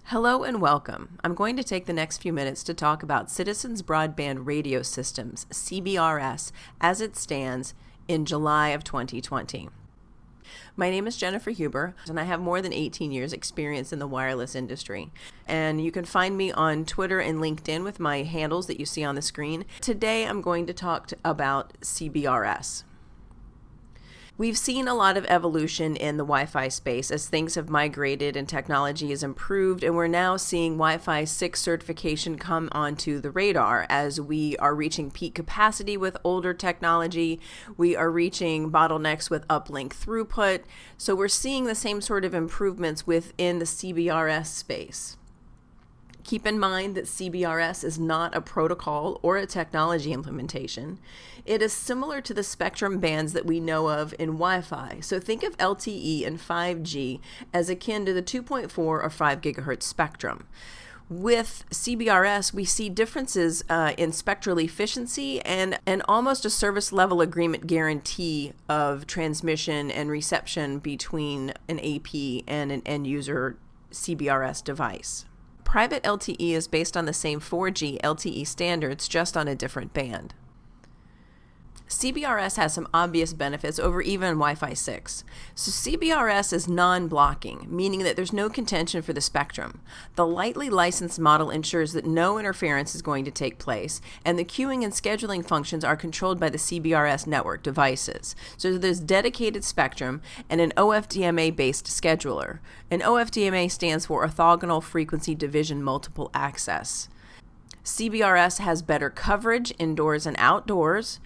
Hello and welcome. I'm going to take the next few minutes to talk about Citizens Broadband Radio Systems, CBRS, as it stands in July of 2020. My name is Jennifer Huber, and I have more than 18 years experience in the wireless industry. And you can find me on Twitter and LinkedIn with my handles that you see on the screen. Today I'm going to talk about CBRS. We've seen a lot of evolution in the Wi-Fi space as things have migrated and technology has improved, and we're now seeing Wi-Fi 6 certification come onto the radar as we are reaching peak capacity with older technology. We are reaching bottlenecks with uplink throughput. So we're seeing the same sort of improvements within the CBRS space. Keep in mind that CBRS is not a protocol or a technology implementation. It is similar to the spectrum bands that we know of in Wi-Fi. So think of LTE and 5G as akin to the 2.4 or 5 gigahertz spectrum. With CBRS, we see differences in spectral efficiency and almost a service level agreement guarantee of transmission and reception between an AP and an end user CBRS device. Private LTE is based on the same 4G LTE standards, just on a different band. CBRS has some obvious benefits over even Wi-Fi 6. So CBRS is non-blocking, meaning that there's no contention for the spectrum. The lightly licensed model ensures that no interference is going to take place, and the queuing and scheduling functions are controlled by the CBRS network devices. So there's dedicated spectrum and an OFDMA-based scheduler. An OFDMA stands for Orthogonal Frequency Division Multiple Access. CBRS has better coverage indoors and outdoors.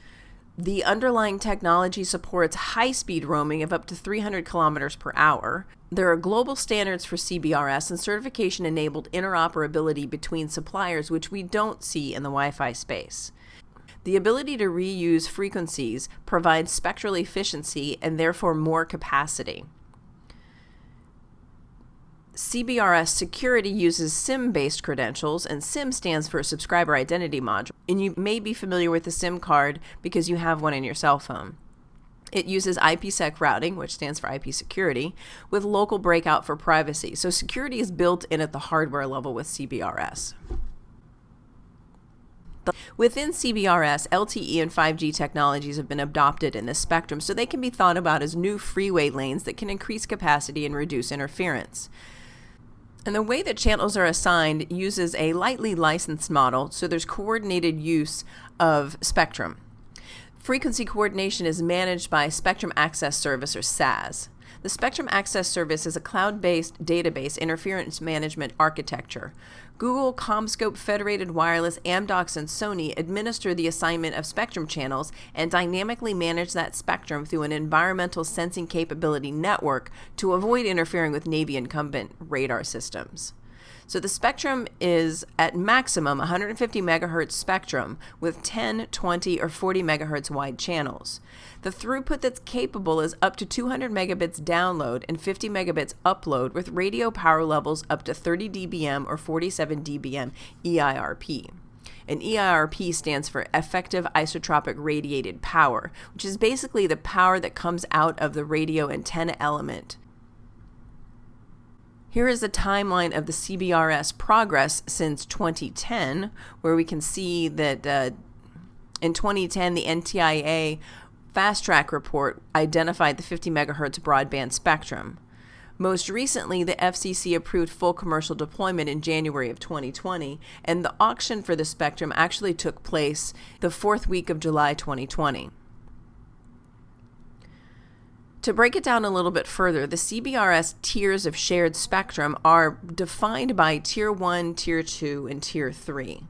The underlying technology supports high-speed roaming of up to 300 kilometers per hour. There are global standards for CBRS, and certification-enabled interoperability between suppliers, which we don't see in the Wi-Fi space. The ability to reuse frequencies provides spectral efficiency and therefore more capacity. CBRS security uses SIM-based credentials, and SIM stands for Subscriber Identity Module, and you may be familiar with the SIM card because you have one in your cell phone. It uses IPsec routing, which stands for IP security, with local breakout for privacy. So security is built in at the hardware level with CBRS. Within CBRS, LTE and 5G technologies have been adopted in this spectrum, so they can be thought about as new freeway lanes that can increase capacity and reduce interference. And the way that channels are assigned uses a lightly licensed model, so there's coordinated use of spectrum. Frequency coordination is managed by Spectrum Access Service, or SAS. The Spectrum Access Service is a cloud-based database interference management architecture. Google, CommScope, Federated Wireless, Amdocs, and Sony administer the assignment of spectrum channels and dynamically manage that spectrum through an environmental sensing capability network to avoid interfering with Navy incumbent radar systems. So the spectrum is at maximum 150 megahertz spectrum with 10, 20, or 40 megahertz wide channels. The throughput that's capable is up to 200 megabits download and 50 megabits upload with radio power levels up to 30 dBm or 47 dBm EIRP. And EIRP stands for Effective Isotropic Radiated Power, which is basically the power that comes out of the radio antenna element. Here is a timeline of the CBRS progress since 2010, where we can see that in 2010, the NTIA Fast Track report identified the 50 megahertz broadband spectrum. Most recently, the FCC approved full commercial deployment in January of 2020, and the auction for the spectrum actually took place the fourth week of July 2020. To break it down a little bit further, the CBRS tiers of shared spectrum are defined by Tier 1, Tier 2, and Tier 3.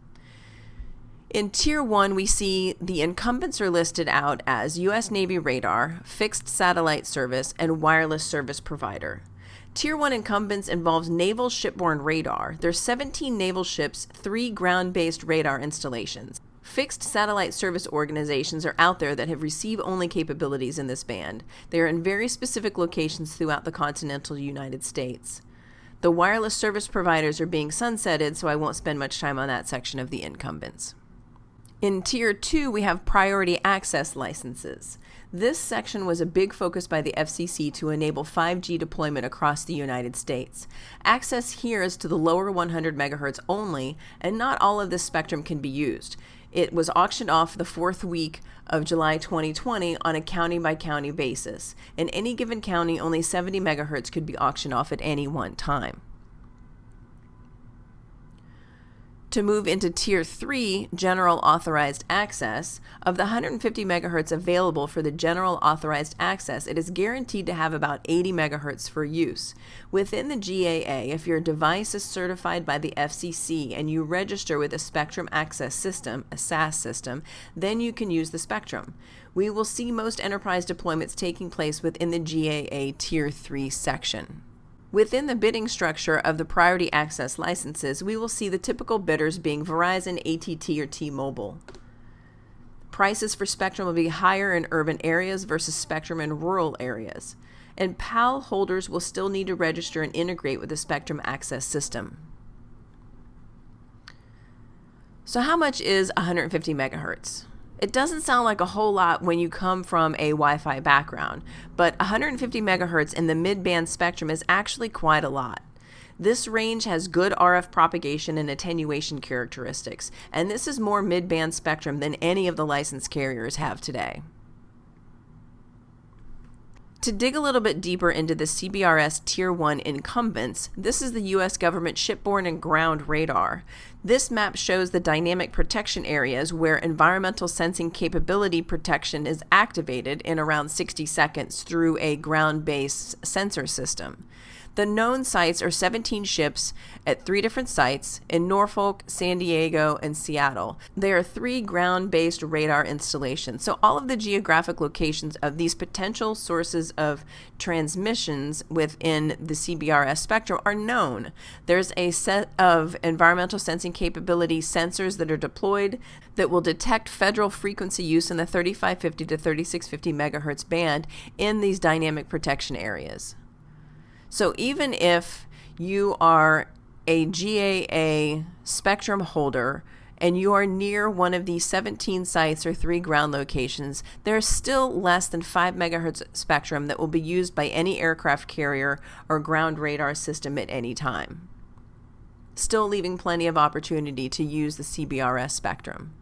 In Tier 1, we see the incumbents are listed out as U.S. Navy radar, fixed satellite service, and wireless service provider. Tier 1 incumbents involves naval shipborne radar. There's 17 naval ships, 3 ground-based radar installations. Fixed satellite service organizations are out there that have receive-only capabilities in this band. They are in very specific locations throughout the continental United States. The wireless service providers are being sunsetted, so I won't spend much time on that section of the incumbents. In Tier 2, we have priority access licenses. This section was a big focus by the FCC to enable 5G deployment across the United States. Access here is to the lower 100 megahertz only, and not all of this spectrum can be used. It was auctioned off the 4th week of July 2020 on a county-by-county basis. In any given county, only 70 megahertz could be auctioned off at any one time. To move into Tier 3, General Authorized Access, of the 150 megahertz available for the General Authorized Access, it is guaranteed to have about 80 megahertz for use. Within the GAA, if your device is certified by the FCC and you register with a Spectrum Access System, a SAS system, then you can use the spectrum. We will see most enterprise deployments taking place within the GAA Tier 3 section. Within the bidding structure of the priority access licenses, we will see the typical bidders being Verizon, AT&T, or T-Mobile. Prices for spectrum will be higher in urban areas versus spectrum in rural areas. And PAL holders will still need to register and integrate with the spectrum access system. So how much is 150 megahertz? It doesn't sound like a whole lot when you come from a Wi-Fi background, but 150 megahertz in the mid-band spectrum is actually quite a lot. This range has good RF propagation and attenuation characteristics, and this is more mid-band spectrum than any of the licensed carriers have today. To dig a little bit deeper into the CBRS Tier 1 incumbents, this is the U.S. government shipborne and ground radar. This map shows the dynamic protection areas where environmental sensing capability protection is activated in around 60 seconds through a ground-based sensor system. The known sites are 17 ships at 3 different sites in Norfolk, San Diego, and Seattle. There are 3 ground-based radar installations, so all of the geographic locations of these potential sources of transmissions within the CBRS spectrum are known. There's a set of environmental sensing capability sensors that are deployed that will detect federal frequency use in the 3550 to 3650 megahertz band in these dynamic protection areas. So even if you are a GAA spectrum holder and you are near one of these 17 sites or 3 ground locations, there's still less than 5 megahertz spectrum that will be used by any aircraft carrier or ground radar system at any time, still leaving plenty of opportunity to use the CBRS spectrum.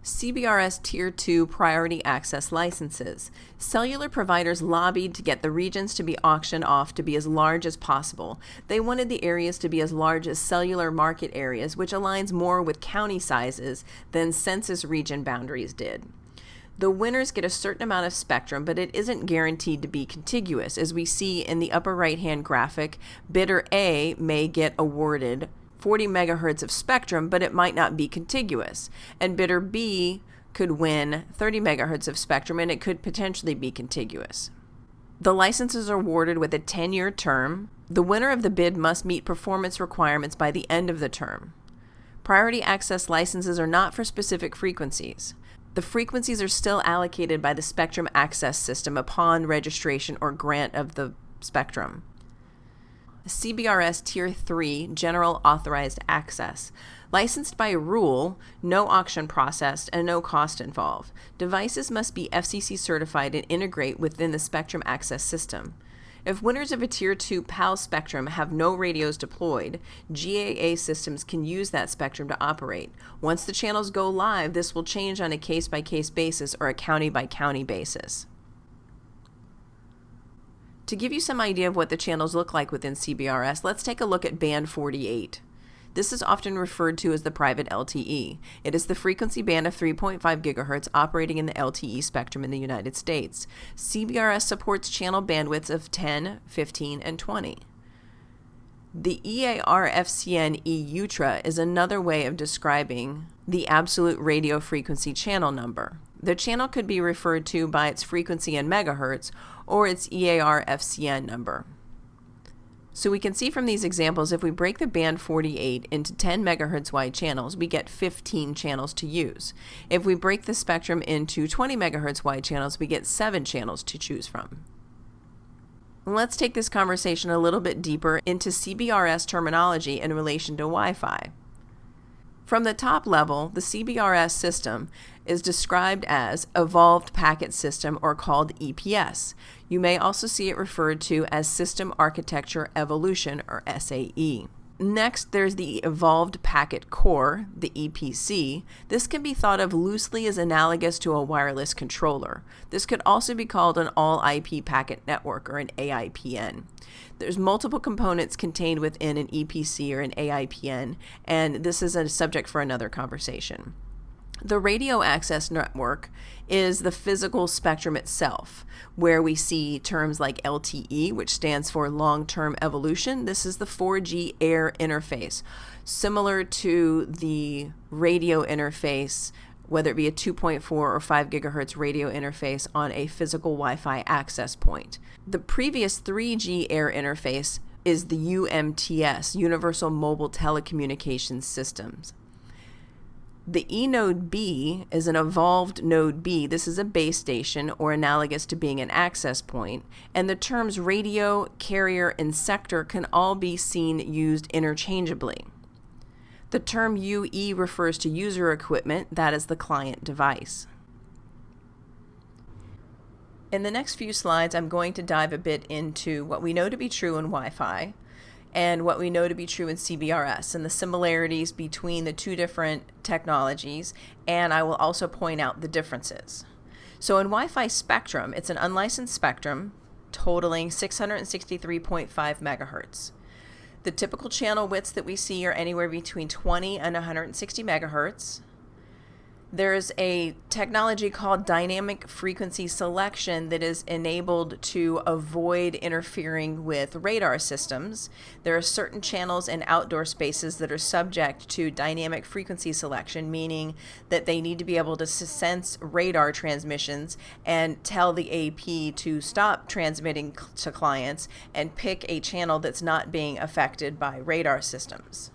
CBRS Tier 2 priority access licenses. Cellular providers lobbied to get the regions to be auctioned off to be as large as possible. They wanted the areas to be as large as cellular market areas, which aligns more with county sizes than census region boundaries did. The winners get a certain amount of spectrum, but it isn't guaranteed to be contiguous. As we see in the upper right-hand graphic, bidder A may get awarded 40 megahertz of spectrum, but it might not be contiguous. And bidder B could win 30 megahertz of spectrum, and it could potentially be contiguous. The licenses are awarded with a 10-year term. The winner of the bid must meet performance requirements by the end of the term. Priority access licenses are not for specific frequencies. The frequencies are still allocated by the Spectrum Access System upon registration or grant of the spectrum. CBRS Tier 3 General Authorized Access. Licensed by rule, no auction process, and no cost involved. Devices must be FCC certified and integrate within the Spectrum Access System. If winners of a Tier 2 PAL spectrum have no radios deployed, GAA systems can use that spectrum to operate. Once the channels go live, this will change on a case-by-case basis or a county-by-county basis. To give you some idea of what the channels look like within CBRS, let's take a look at band 48. This is often referred to as the Private LTE. It is the frequency band of 3.5 gigahertz operating in the LTE spectrum in the United States. CBRS supports channel bandwidths of 10, 15, and 20. The EAR-FCN E-UTRA is another way of describing the absolute radio frequency channel number. The channel could be referred to by its frequency in megahertz or its EAR-FCN number. So we can see from these examples, if we break the band 48 into 10 megahertz wide channels, we get 15 channels to use. If we break the spectrum into 20 megahertz wide channels, we get 7 channels to choose from. Let's take this conversation a little bit deeper into CBRS terminology in relation to Wi-Fi. From the top level, the CBRS system is described as Evolved Packet System, or called EPS. You may also see it referred to as System Architecture Evolution, or SAE. Next, there's the Evolved Packet Core, the EPC. This can be thought of loosely as analogous to a wireless controller. This could also be called an All-IP Packet Network, or an AIPN. There's multiple components contained within an EPC or an AIPN, and this is a subject for another conversation. The radio access network is the physical spectrum itself, where we see terms like LTE, which stands for long-term evolution. This is the 4G air interface, similar to the radio interface, whether it be a 2.4 or 5 gigahertz radio interface on a physical Wi-Fi access point. The previous 3G air interface is the UMTS, Universal Mobile Telecommunications Systems. The eNode B is an evolved node B. This is a base station, or analogous to being an access point, and the terms radio, carrier, and sector can all be seen used interchangeably. The term UE refers to user equipment, that is the client device. In the next few slides, I'm going to dive a bit into what we know to be true in Wi-Fi and what we know to be true in CBRS and the similarities between the two different technologies, and I will also point out the differences. So in Wi-Fi spectrum, it's an unlicensed spectrum totaling 663.5 megahertz. The typical channel widths that we see are anywhere between 20 and 160 megahertz. There's a technology called dynamic frequency selection that is enabled to avoid interfering with radar systems. There are certain channels in outdoor spaces that are subject to dynamic frequency selection, meaning that they need to be able to sense radar transmissions and tell the AP to stop transmitting to clients and pick a channel that's not being affected by radar systems.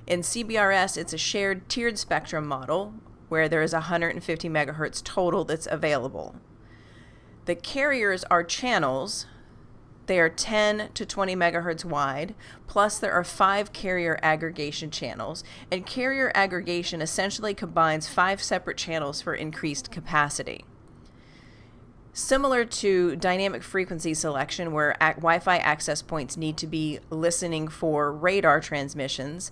In CBRS, it's a shared tiered spectrum model, where there is 150 megahertz total that's available. The carriers are channels. They are 10 to 20 megahertz wide, plus there are 5 carrier aggregation channels, and carrier aggregation essentially combines 5 separate channels for increased capacity. Similar to dynamic frequency selection, where Wi-Fi access points need to be listening for radar transmissions,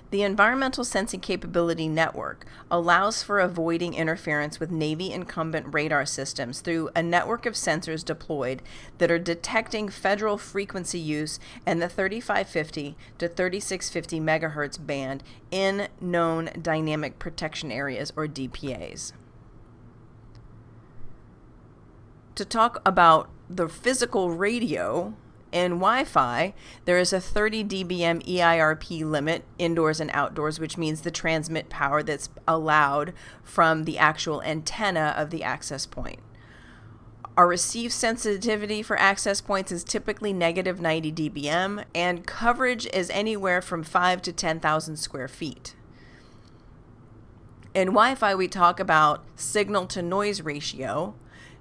the Environmental Sensing Capability Network allows for avoiding interference with Navy incumbent radar systems through a network of sensors deployed that are detecting federal frequency use and the 3550 to 3650 megahertz band in known dynamic protection areas, or DPAs. To talk about the physical radio in Wi-Fi, there is a 30 dBm EIRP limit indoors and outdoors, which means the transmit power that's allowed from the actual antenna of the access point. Our receive sensitivity for access points is typically negative 90 dBm, and coverage is anywhere from 5 to 10,000 square feet. In Wi-Fi, we talk about signal to noise ratio,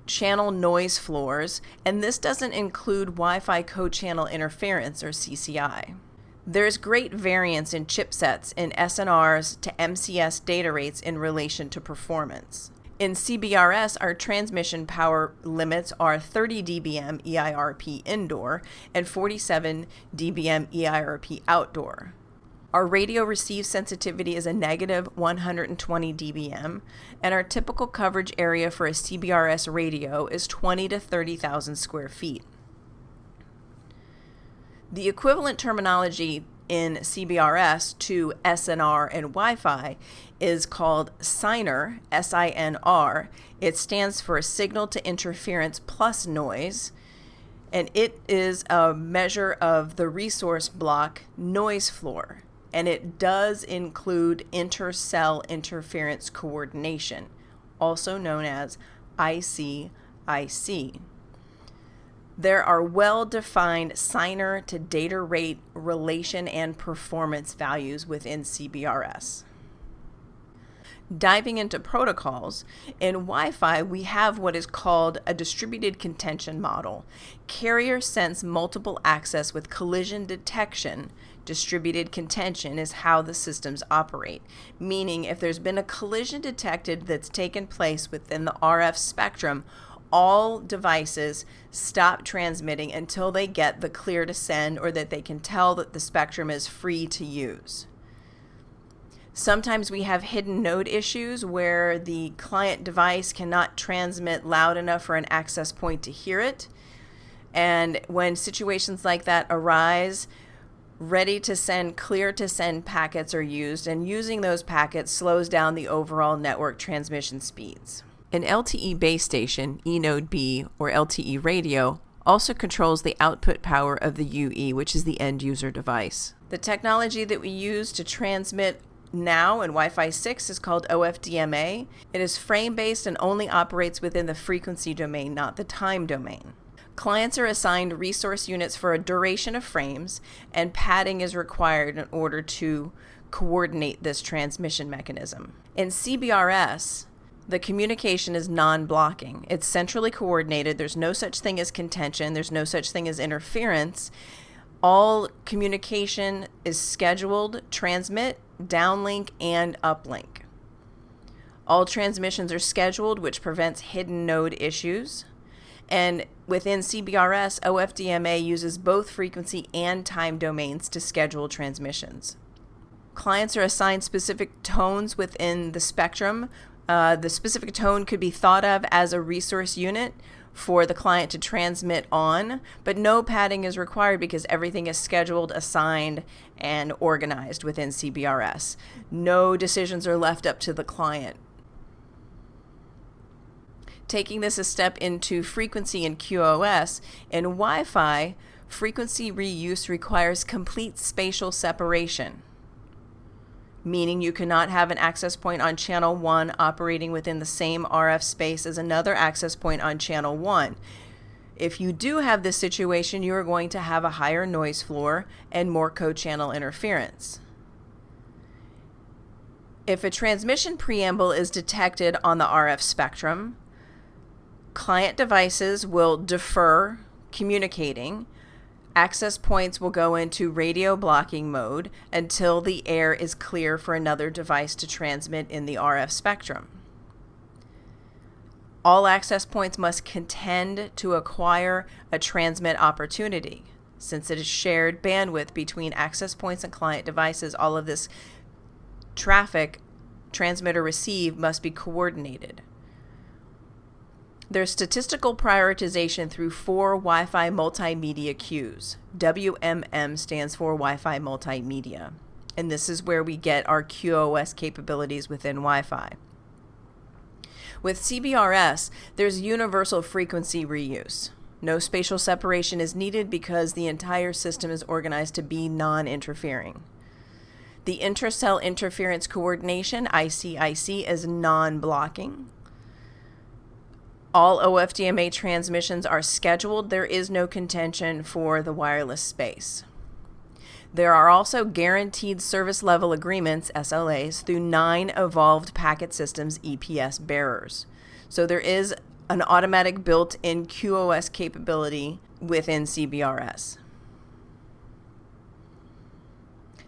channel noise floors, and this doesn't include Wi-Fi co-channel interference, or CCI. There's great variance in chipsets in SNRs to MCS data rates in relation to performance. In CBRS, our transmission power limits are 30 dBm EIRP indoor and 47 dBm EIRP outdoor. Our radio receive sensitivity is a negative 120 dBm, and our typical coverage area for a CBRS radio is 20 to 30,000 square feet. The equivalent terminology in CBRS to SNR and Wi-Fi is called SINR, S-I-N-R. It stands for Signal to Interference Plus Noise, and it is a measure of the resource block noise floor. And it does include inter-cell interference coordination, also known as IC-IC. There are well-defined SINR to data rate relation and performance values within CBRS. Diving into protocols, in Wi-Fi we have what is called a distributed contention model. Carriers sense multiple access with collision detection. Distributed contention is how the systems operate, meaning if there's been a collision detected that's taken place within the RF spectrum, all devices stop transmitting until they get the clear to send or that they can tell that the spectrum is free to use. Sometimes we have hidden node issues where the client device cannot transmit loud enough for an access point to hear it. And when situations like that arise, ready to send, clear to send packets are used, and using those packets slows down the overall network transmission speeds. An LTE base station, eNode B, or LTE radio, also controls the output power of the UE, which is the end user device. The technology that we use to transmit now in Wi-Fi 6 is called OFDMA. It is frame-based and only operates within the frequency domain, not the time domain. Clients are assigned resource units for a duration of frames, and padding is required in order to coordinate this transmission mechanism. In CBRS, the communication is non-blocking. It's centrally coordinated. There's no such thing as contention. There's no such thing as interference. All communication is scheduled, transmit, downlink, and uplink. All transmissions are scheduled, which prevents hidden node issues. And within CBRS, OFDMA uses both frequency and time domains to schedule transmissions. Clients are assigned specific tones within the spectrum. The specific tone could be thought of as a resource unit for the client to transmit on, but no padding is required because everything is scheduled, assigned, and organized within CBRS. No decisions are left up to the client. Taking this a step into frequency and QoS, in Wi-Fi, frequency reuse requires complete spatial separation, meaning you cannot have an access point on channel 1 operating within the same RF space as another access point on channel 1. If you do have this situation, you are going to have a higher noise floor and more co-channel interference. If a transmission preamble is detected on the RF spectrum, client devices will defer communicating. Access points will go into radio blocking mode until the air is clear for another device to transmit in the RF spectrum. All access points must contend to acquire a transmit opportunity. Since it is shared bandwidth between access points and client devices, all of this traffic, transmit or receive, must be coordinated. There's statistical prioritization through 4 Wi-Fi multimedia queues. WMM stands for Wi-Fi multimedia, and this is where we get our QoS capabilities within Wi-Fi. With CBRS, there's universal frequency reuse. No spatial separation is needed because the entire system is organized to be non-interfering. The intra-cell interference coordination, ICIC, is non-blocking. All OFDMA transmissions are scheduled. There is no contention for the wireless space. There are also guaranteed service level agreements, SLAs, through 9 evolved packet systems, EPS bearers. So there is an automatic built-in QoS capability within CBRS.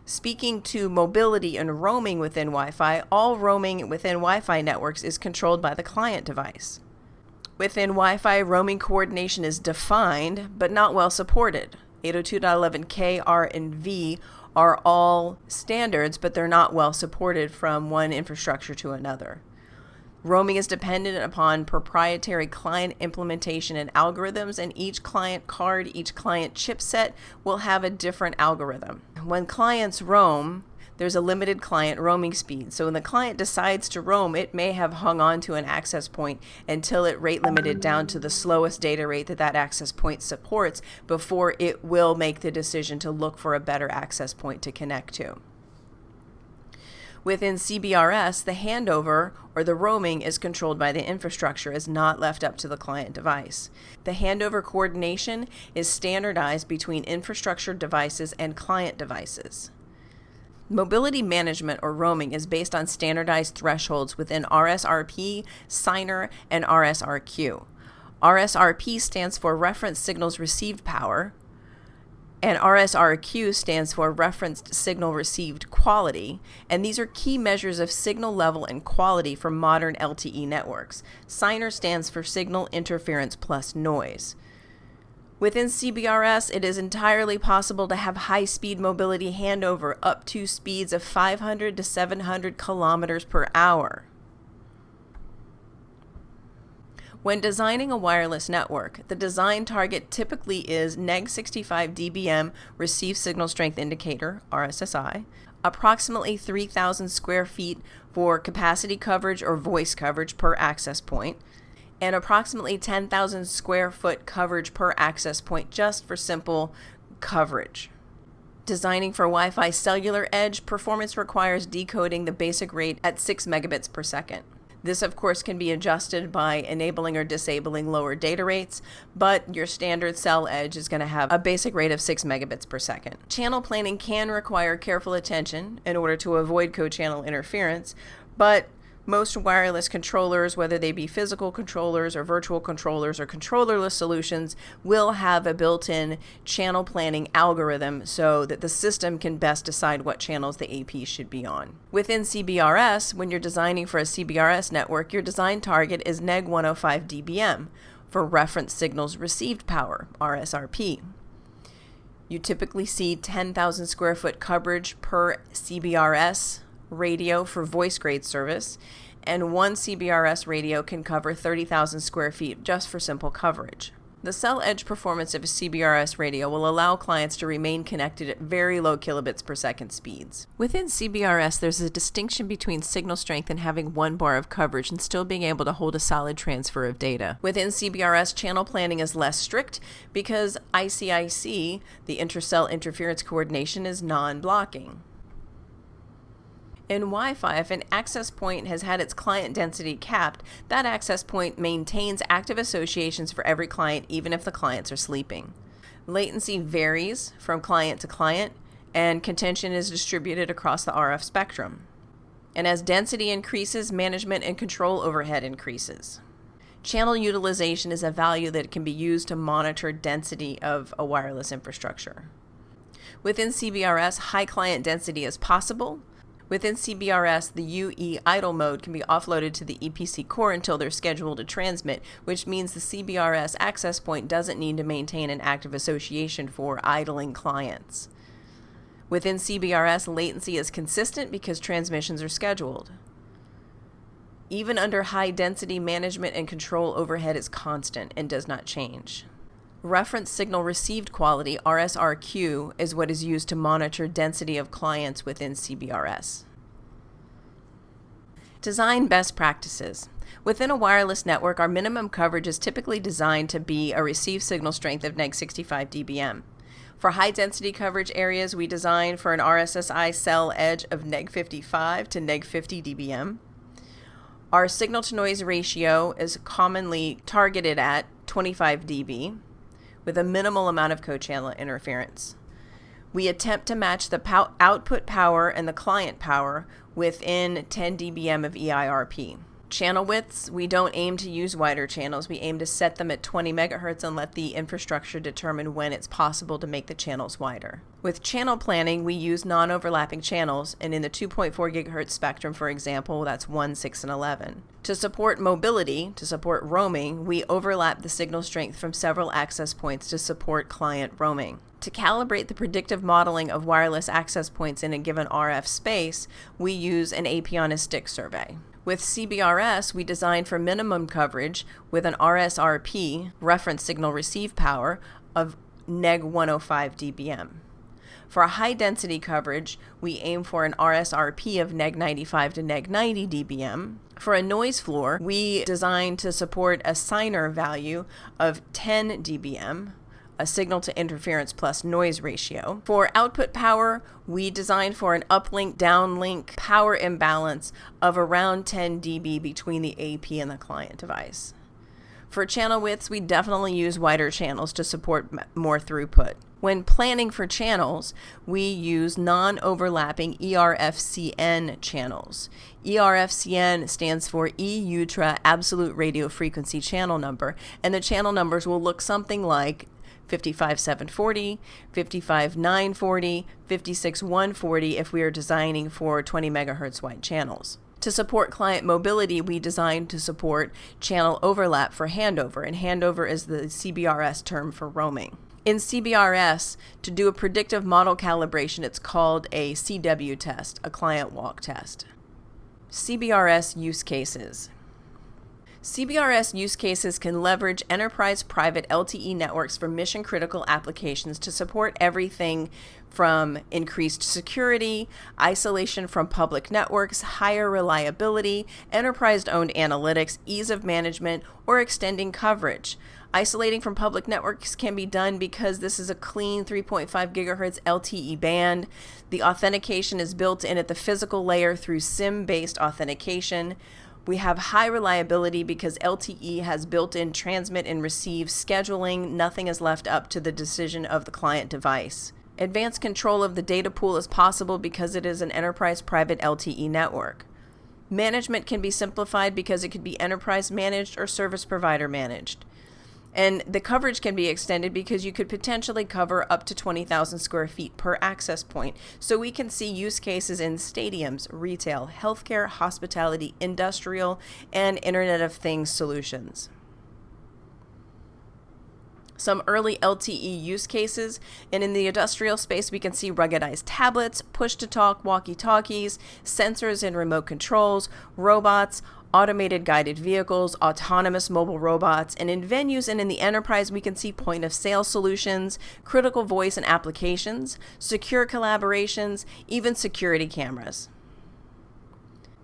Speaking to mobility and roaming within Wi-Fi, all roaming within Wi-Fi networks is controlled by the client device. Within Wi-Fi, roaming coordination is defined, but not well supported. 802.11k, R, and V are all standards, but they're not well supported from one infrastructure to another. Roaming is dependent upon proprietary client implementation and algorithms, and each client card, each client chipset will have a different algorithm. When clients roam, there's a limited client roaming speed. So when the client decides to roam, it may have hung on to an access point until it rate limited down to the slowest data rate that that access point supports before it will make the decision to look for a better access point to connect to. Within CBRS, the handover or the roaming is controlled by the infrastructure, is not left up to the client device. The handover coordination is standardized between infrastructure devices and client devices. Mobility management or roaming is based on standardized thresholds within RSRP, Signer, and RSRQ. RSRP stands for Reference Signals Received Power, and RSRQ stands for Referenced Signal Received Quality, and these are key measures of signal level and quality for modern LTE networks. Signer stands for Signal Interference Plus Noise. Within CBRS, it is entirely possible to have high-speed mobility handover up to speeds of 500 to 700 kilometers per hour. When designing a wireless network, the design target typically is neg 65 dBm Receive Signal Strength Indicator, RSSI, approximately 3,000 square feet for capacity coverage or voice coverage per access point, and approximately 10,000 square foot coverage per access point just for simple coverage. Designing for Wi-Fi cellular edge, performance requires decoding the basic rate at 6 megabits per second. This, of course, can be adjusted by enabling or disabling lower data rates, but your standard cell edge is going to have a basic rate of 6 megabits per second. Channel planning can require careful attention in order to avoid co-channel interference, but most wireless controllers, whether they be physical controllers or virtual controllers or controllerless solutions, will have a built-in channel planning algorithm so that the system can best decide what channels the AP should be on. Within CBRS, when you're designing for a CBRS network, your design target is neg 105 dBm for Reference Signals Received Power, RSRP. You typically see 10,000 square foot coverage per CBRS radio for voice grade service, and one CBRS radio can cover 30,000 square feet just for simple coverage. The cell edge performance of a CBRS radio will allow clients to remain connected at very low kilobits per second speeds. Within CBRS, there's a distinction between signal strength and having one bar of coverage and still being able to hold a solid transfer of data. Within CBRS, channel planning is less strict because ICIC, the intercell interference coordination, is non-blocking. In Wi-Fi, if an access point has had its client density capped, that access point maintains active associations for every client, even if the clients are sleeping. Latency varies from client to client, and contention is distributed across the RF spectrum. And as density increases, management and control overhead increases. Channel utilization is a value that can be used to monitor density of a wireless infrastructure. Within CBRS, high client density is possible. Within CBRS, the UE idle mode can be offloaded to the EPC core until they're scheduled to transmit, which means the CBRS access point doesn't need to maintain an active association for idling clients. Within CBRS, latency is consistent because transmissions are scheduled. Even under high density, management and control overhead is constant and does not change. Reference Signal Received Quality, RSRQ, is what is used to monitor density of clients within CBRS. Design best practices. Within a wireless network, our minimum coverage is typically designed to be a received signal strength of neg 65 dBm. For high-density coverage areas, we design for an RSSI cell edge of neg 55 to neg 50 dBm. Our signal-to-noise ratio is commonly targeted at 25 dB, with a minimal amount of co-channel interference. We attempt to match the output power and the client power within 10 dBm of EIRP. Channel widths, we don't aim to use wider channels. We aim to set them at 20 megahertz and let the infrastructure determine when it's possible to make the channels wider. With channel planning, we use non-overlapping channels, and in the 2.4 gigahertz spectrum, for example, that's 1, 6, and 11. To support mobility, to support roaming, we overlap the signal strength from several access points to support client roaming. To calibrate the predictive modeling of wireless access points in a given RF space, we use an AP on a stick survey. With CBRS, we design for minimum coverage with an RSRP, Reference Signal Receive Power, of neg 105 dBm. For a high-density coverage, we aim for an RSRP of neg 95 to neg 90 dBm. For a noise floor, we design to support a Signer value of 10 dBm, a signal to interference plus noise ratio. For output power, we design for an uplink downlink power imbalance of around 10 dB between the AP and the client device. For channel widths, we definitely use wider channels to support more throughput. When planning for channels, we use non-overlapping ERFCN channels. ERFCN stands for E-Ultra Absolute Radio Frequency Channel Number, and the channel numbers will look something like 55740, 55940, 56140 if we are designing for 20 megahertz wide channels. To support client mobility, we designed to support channel overlap for handover, and handover is the CBRS term for roaming. In CBRS, to do a predictive model calibration, it's called a CW test, a client walk test. CBRS use cases. CBRS use cases can leverage enterprise private LTE networks for mission-critical applications to support everything from increased security, isolation from public networks, higher reliability, enterprise-owned analytics, ease of management, or extending coverage. Isolating from public networks can be done because this is a clean 3.5 gigahertz LTE band. The authentication is built in at the physical layer through SIM-based authentication. We have high reliability because LTE has built-in transmit and receive scheduling. Nothing is left up to the decision of the client device. Advanced control of the data pool is possible because it is an enterprise private LTE network. Management can be simplified because it could be enterprise managed or service provider managed. And the coverage can be extended because you could potentially cover up to 20,000 square feet per access point. So we can see use cases in stadiums, retail, healthcare, hospitality, industrial, and Internet of Things solutions. Some early LTE use cases, and in the industrial space we can see ruggedized tablets, push-to-talk walkie-talkies, sensors and remote controls, robots, automated guided vehicles, autonomous mobile robots, and in venues and in the enterprise we can see point-of-sale solutions, critical voice and applications, secure collaborations, even security cameras.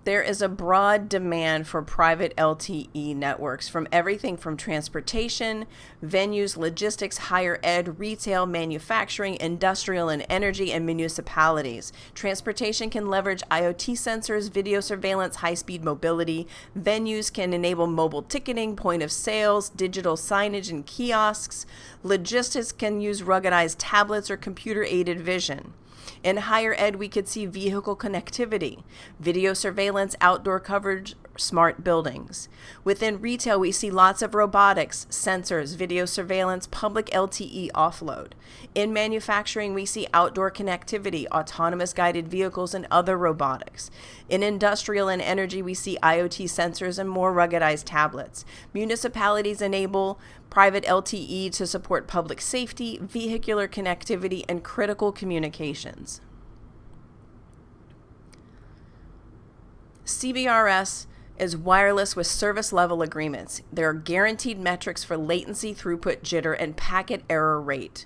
There is a broad demand for private LTE networks from everything from transportation, venues, logistics, higher ed, retail, manufacturing, industrial and energy, and municipalities. Transportation can leverage IoT sensors, video surveillance, high-speed mobility. Venues can enable mobile ticketing, point of sales, digital signage, and kiosks. Logistics can use ruggedized tablets or computer-aided vision. In higher ed, we could see vehicle connectivity, video surveillance, outdoor coverage, smart buildings. Within retail, we see lots of robotics, sensors, video surveillance, public LTE offload. In manufacturing, we see outdoor connectivity, autonomous guided vehicles, and other robotics. In industrial and energy, we see IoT sensors and more ruggedized tablets. Municipalities enable private LTE to support public safety, vehicular connectivity, and critical communications. CBRS is wireless with service level agreements. There are guaranteed metrics for latency, throughput, jitter, and packet error rate.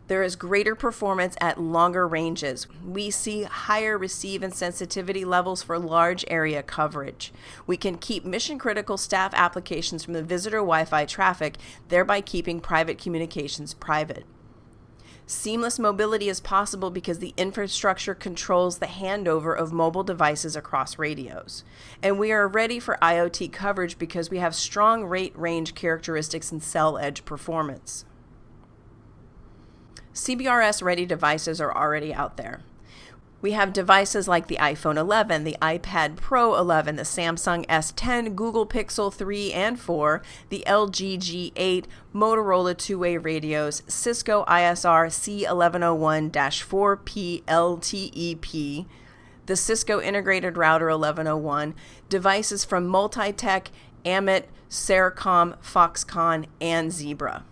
There is greater performance at longer ranges. We see higher receive and sensitivity levels for large area coverage. We can keep mission-critical staff applications from the visitor Wi-Fi traffic, thereby keeping private communications private. Seamless mobility is possible because the infrastructure controls the handover of mobile devices across radios. And we are ready for IoT coverage because we have strong rate range characteristics and cell edge performance. CBRS-ready devices are already out there. We have devices like the iPhone 11, the iPad Pro 11, the Samsung S10, Google Pixel 3 and 4, the LG G8, Motorola two-way radios, Cisco ISR C1101-4P LTEP, the Cisco Integrated Router 1101, devices from Multitech, Amit, Sercom, Foxconn, and Zebra.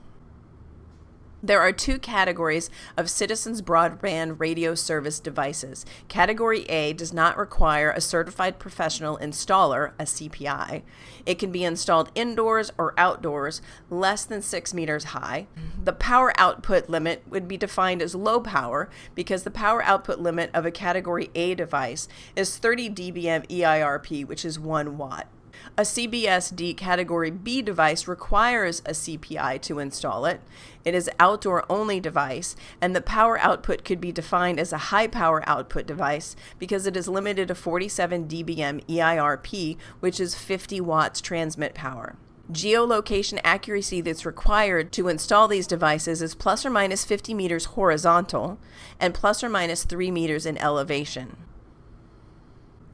There are two categories of Citizens Broadband Radio Service devices. Category A does not require a certified professional installer, a CPI. It can be installed indoors or outdoors, less than 6 meters high. The power output limit would be defined as low power because the power output limit of a Category A device is 30 dBm EIRP, which is 1 watt. A CBSD Category B device requires a CPI to install it. It is an outdoor-only device, and the power output could be defined as a high-power output device because it is limited to 47 dBm EIRP, which is 50 watts transmit power. Geolocation accuracy that's required to install these devices is plus or minus 50 meters horizontal and plus or minus 3 meters in elevation.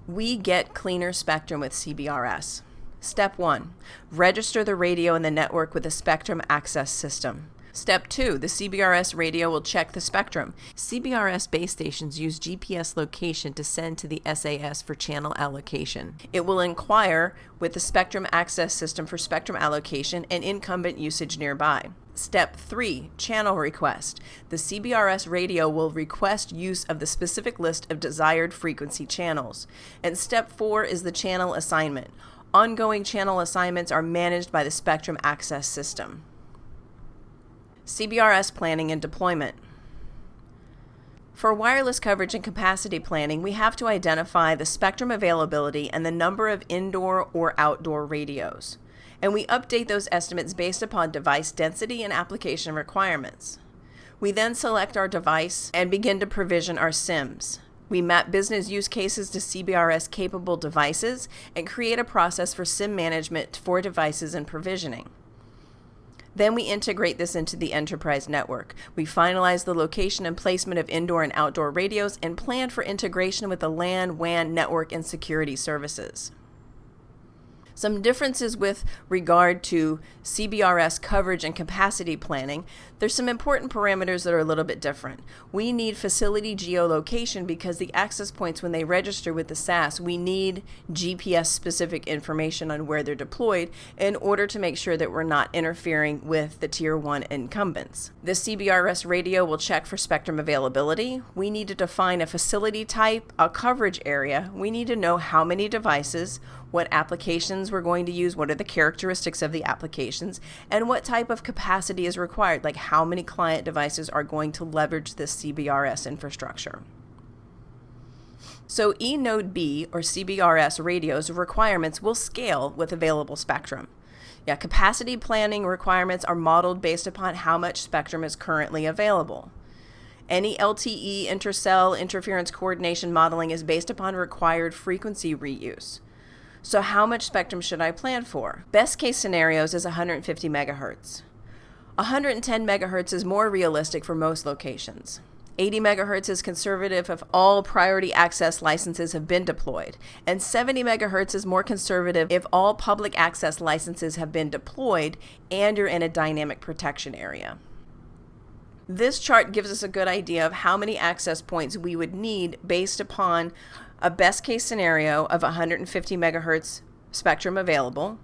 We get cleaner spectrum with CBRS. Step 1, register the radio in the network with a spectrum access system. Step 2, the CBRS radio will check the spectrum. CBRS base stations use GPS location to send to the SAS for channel allocation. It will inquire with the spectrum access system for spectrum allocation and incumbent usage nearby. Step 3, channel request. The CBRS radio will request use of the specific list of desired frequency channels. And step 4 is the channel assignment. Ongoing channel assignments are managed by the spectrum access system. CBRS planning and deployment. For wireless coverage and capacity planning, we have to identify the spectrum availability and the number of indoor or outdoor radios. And we update those estimates based upon device density and application requirements. We then select our device and begin to provision our SIMs. We map business use cases to CBRS capable devices and create a process for SIM management for devices and provisioning. Then we integrate this into the enterprise network. We finalize the location and placement of indoor and outdoor radios and plan for integration with the LAN, WAN, network, and security services. Some differences with regard to CBRS coverage and capacity planning. There's some important parameters that are a little bit different. We need facility geolocation because the access points, when they register with the SAS, we need GPS-specific information on where they're deployed in order to make sure that we're not interfering with the Tier 1 incumbents. The CBRS radio will check for spectrum availability. We need to define a facility type, a coverage area. We need to know how many devices, what applications we're going to use, what are the characteristics of the applications, and what type of capacity is required, like how many client devices are going to leverage this CBRS infrastructure. So eNode B, or CBRS radios requirements will scale with available spectrum. Capacity planning requirements are modeled based upon how much spectrum is currently available. Any LTE intercell interference coordination modeling is based upon required frequency reuse. So how much spectrum should I plan for? Best case scenarios is 150 megahertz. 110 megahertz is more realistic for most locations. 80 megahertz is conservative if all priority access licenses have been deployed, and 70 megahertz is more conservative if all public access licenses have been deployed and you're in a dynamic protection area. This chart gives us a good idea of how many access points we would need based upon a best case scenario of 150 megahertz spectrum available,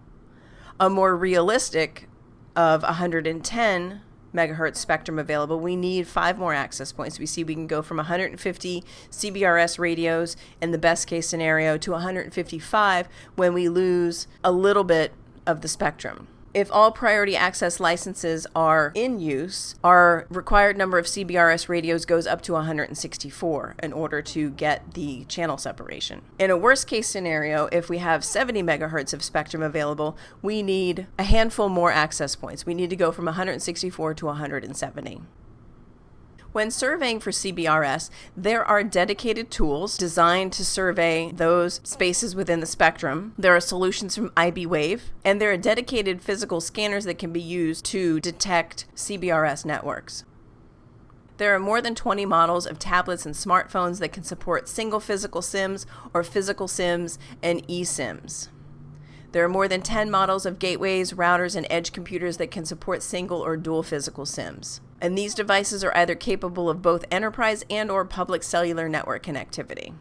a more realistic of 110 megahertz spectrum available. We need 5 more access points. We see we can go from 150 CBRS radios in the best case scenario to 155 when we lose a little bit of the spectrum. If all priority access licenses are in use, our required number of CBRS radios goes up to 164 in order to get the channel separation. In a worst case scenario, if we have 70 megahertz of spectrum available, we need a handful more access points. We need to go from 164 to 170. When surveying for CBRS, there are dedicated tools designed to survey those spaces within the spectrum. There are solutions from IBWave, and there are dedicated physical scanners that can be used to detect CBRS networks. There are more than 20 models of tablets and smartphones that can support single physical SIMs or physical SIMs and eSIMs. There are more than 10 models of gateways, routers, and edge computers that can support single or dual physical SIMs. And these devices are either capable of both enterprise and or public cellular network connectivity.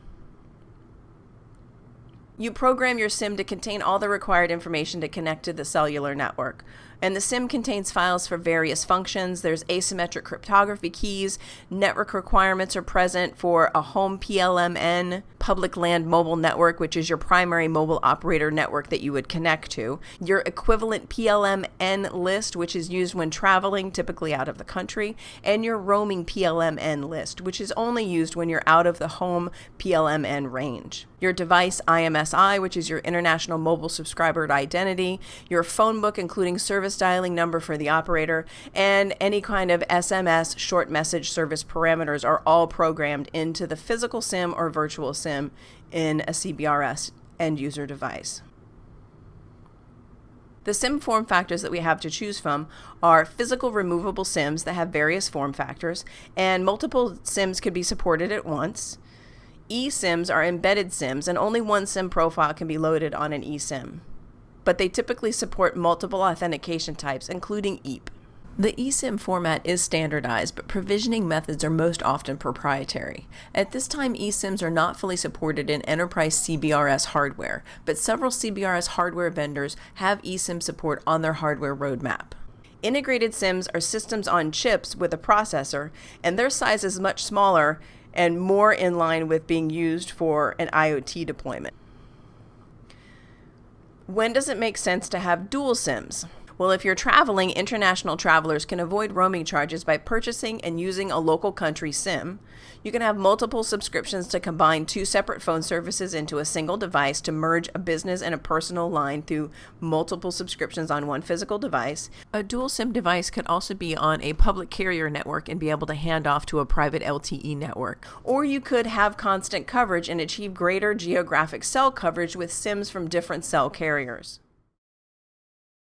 You program your SIM to contain all the required information to connect to the cellular network. And the SIM contains files for various functions. There's asymmetric cryptography keys. Network requirements are present for a home PLMN, public land mobile network, which is your primary mobile operator network that you would connect to. Your equivalent PLMN list, which is used when traveling, typically out of the country. And your roaming PLMN list, which is only used when you're out of the home PLMN range. Your device IMSI, which is your International Mobile Subscriber Identity. Your phone book, including service dialing number for the operator, and any kind of SMS short message service parameters are all programmed into the physical SIM or virtual SIM in a CBRS end user device. The SIM form factors that we have to choose from are physical removable SIMs that have various form factors, and multiple SIMs could be supported at once. eSIMs are embedded SIMs, and only one SIM profile can be loaded on an eSIM. But they typically support multiple authentication types, including EAP. The eSIM format is standardized, but provisioning methods are most often proprietary. At this time, eSIMs are not fully supported in enterprise CBRS hardware, but several CBRS hardware vendors have eSIM support on their hardware roadmap. Integrated SIMs are systems on chips with a processor, and their size is much smaller and more in line with being used for an IoT deployment. When does it make sense to have dual SIMs? Well, if you're traveling, international travelers can avoid roaming charges by purchasing and using a local country SIM. You can have multiple subscriptions to combine two separate phone services into a single device to merge a business and a personal line through multiple subscriptions on one physical device. A dual SIM device could also be on a public carrier network and be able to hand off to a private LTE network. Or you could have constant coverage and achieve greater geographic cell coverage with SIMs from different cell carriers.